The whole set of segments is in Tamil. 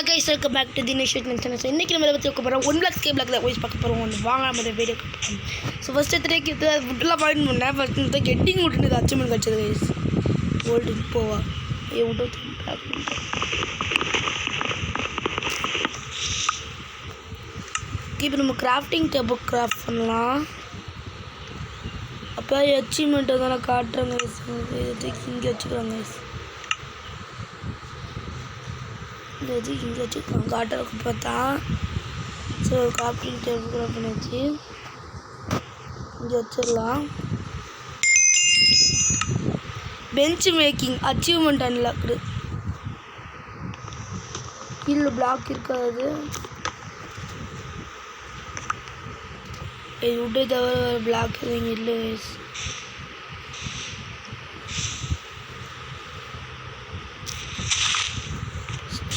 Hello guys, welcome back to Dinesh channel. இன்றைக்கி நம்ம இதை பற்றி பார்க்க போகிறோம். 1 பிளாக் ஸ்கே பிளாக் தான் வாய்ஸ் பார்க்க போகிறோம். ஒன்று வாங்க நம்ம இந்த வீடியோ பார்ப்போம். ஸோ ஃபஸ்ட்டு எத்தனைக்கு ஃபுட்டெல்லாம் பாயிண்ட் பண்ணேன். ஃபஸ்ட்டு இந்த கெட்டிங் விட்டுன்னு இது அச்சீவ்மெண்ட் கிடச்சது கைஸ். ஓல்டு இப்போவா விட்டு பிளாக் இப்போ நம்ம கிராஃப்டிங் டேபிள் கிராஃப்ட் பண்ணலாம். அப்போ அச்சீவ்மெண்ட்டை தானே காட்டுறேங்க கைஸ். இங்கே வச்சுக்கிறாங்க கைஸ். இங்கே வச்சுக்கலாம் காட்டுறதுக்கு பார்த்தா. ஸோ கிராஃப்டிங் டேபிள் கூட பண்ணிச்சு இங்கே வச்சிடலாம். Bench making achievement unlocked. கீழே பிளாக் இருக்காது. உட்டை தவிர பிளாக் எதுவும் இல்லை.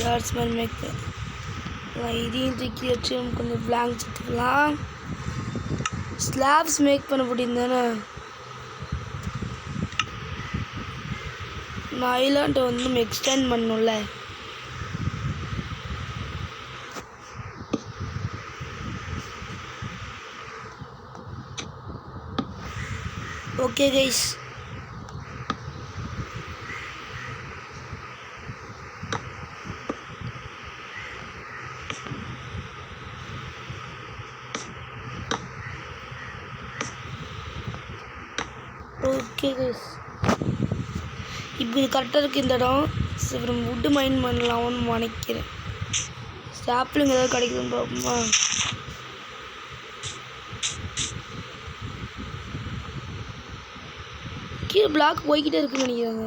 ஸ்டார்ஸ் மேல் மேக் இதையும் தூக்கி வச்சு கொஞ்சம் பிளாங்க் எடுத்துக்கலாம். ஸ்லாப்ஸ் மேக் பண்ண முடியும் தானே. நான் ஐலாண்டை வந்து நம்ம எக்ஸ்டெண்ட் பண்ணணும்ல. ஓகே கைஸ், ஓகே கைஸ் இப்போ இது கரெக்டாக இருக்குது இந்த இடம். சரி நம்ம வுட்டு மைண்ட் பண்ணலாம்னு நினைக்கிறேன். சாப்பிளுங்க ஏதாவது கிடைக்குதுன்னு பார்ப்போமா. கீழே பிளாக் போய்கிட்டே இருக்குன்னு நினைக்கிறாங்க.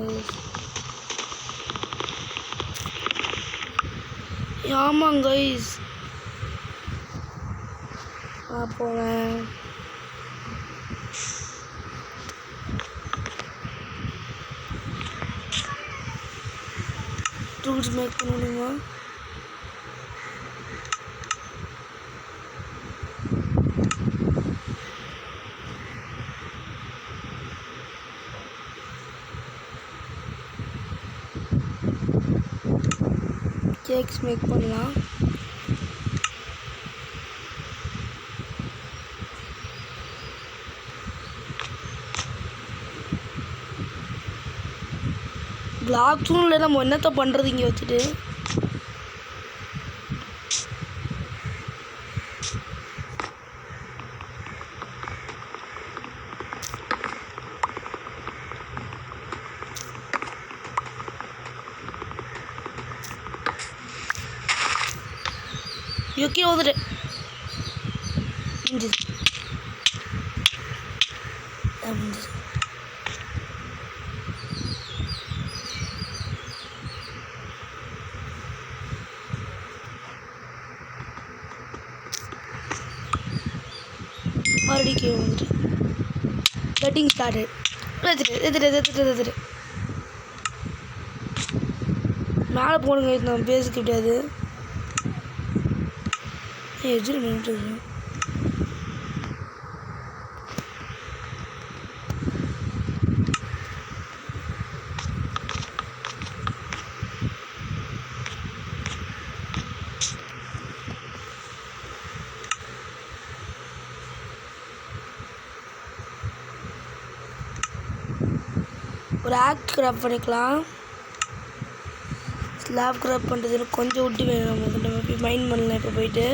ஆமாங்க கைஸ், போவேன். டூல்ஸ் மேக் பண்ண முடியுமா? கேக்ஸ் மேக் பண்ணலாம். பிளாக் தூணில் நம்ம என்னத்தை பண்ணுறது இங்கே வச்சுட்டு. யோக்கே ஓதுட்டு மறுபடியும் கீழே வந்துட்டு கட்டிங் ஸ்டார்ட் எடுத்துட்டு மேலே போடுங்க. நம்ம பேசிக்க முடியாது. எஜில் நின்று ஒரு ஆக்ட் கிராப் பண்ணிக்கலாம். ஸ்லாப் கிராப் பண்ணுறதுன்னு கொஞ்சம் விட்டு வேணும். நம்ம போய் மைண்ட் பண்ணலாம். இப்போ போயிட்டு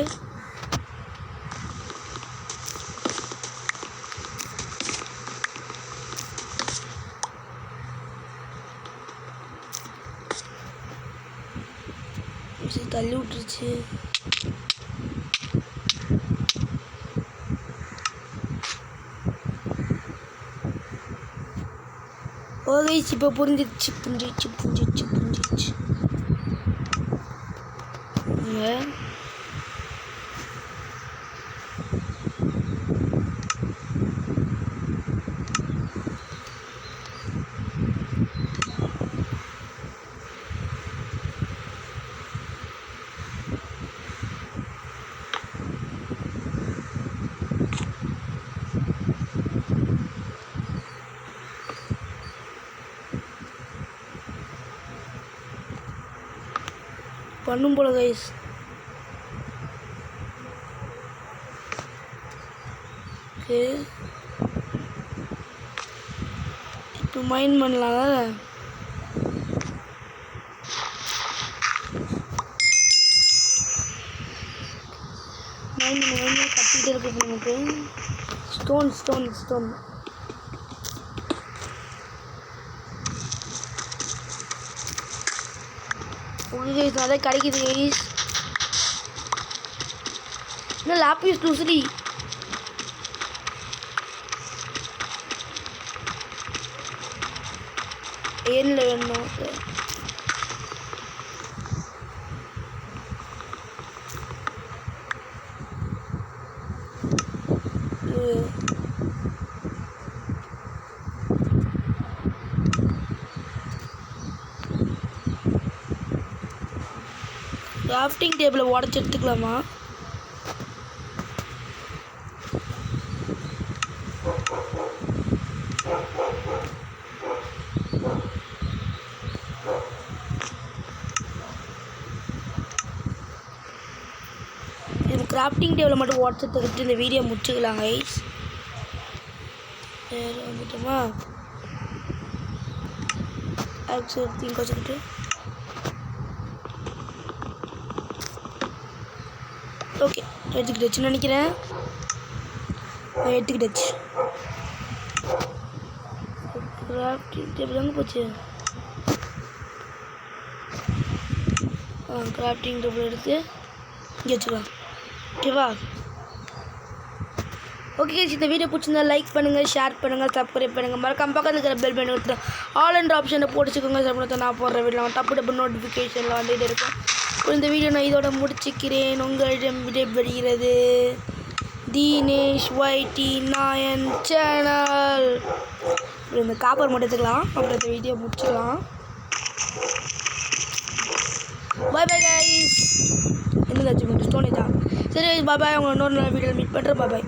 தள்ளி விட்டுருச்சு. ஓகே இப்போ புரிஞ்சிச்சு. பண்ணும் போல கைஸ். ஓகே இப்போ மைண்ட் பண்ணலாம். மைண்ட் கட்டிகிட்டே இருக்கு நமக்கு. Stone stone stone. Okay guys நிறைய கிடைக்குது கைஸ். இன்னும் லாப்பிஸ் லூசிலி ஏன்ல வேணும். கிராஃப்டிங் டேபிளை உடச்சி எடுத்துக்கலாமா? இது கிராஃப்டிங் டேபிளை மட்டும் உடச்சி எடுத்துக்கிட்டு இந்த வீடியோ முடிச்சுக்கலாம் கைஸ். வந்துட்டோமா? ஆக்சுவலி வச்சுக்கிட்டு ஓகே எடுத்துக்கிட்டேன்னு நினைக்கிறேன். எடுத்துக்கிட்டாச்சு. கிராஃப்டிங் டேபிள் எங்கே போச்சு? கிராஃப்டிங் டேபிள் எடுத்து இங்கே வச்சுக்கலாம். ஓகேவா? ஓகே இந்த வீடியோ பிடிச்சிருந்தா லைக் பண்ணுங்கள், ஷேர் பண்ணுங்கள், சப்ஸ்கிரைப் பண்ணுங்கள். மறக்காம பக்கத்தில் இருக்கிற பெல் பட்டன் கொடுத்து ஆல் என்ற ஆப்ஷனை போட்டுச்சுக்கோங்க. சப்போஸ் நான் போடுற வீடியோ டப்பு நோட்டிஃபிகேஷனில் வந்துகிட்டு இருக்கும். இந்த வீடியோ நான் இதோட முடிச்சுக்கிறேன். உங்களிடம் விடைபெறுகிறது தினேஷ் YT நாயன் சேனல். இந்த காப்பர் மட்டும் எடுத்துக்கலாம். அப்புறம் இந்த வீடியோ முடிச்சுக்கலாம். பாய் பாய் கைஸ். என்னதாச்சும் ஸ்டோனேஜா? சரி பாய் பாய். உங்களை இன்னொரு வீடியோவில் மீட் பண்ணுறேன். பாய் பாய்.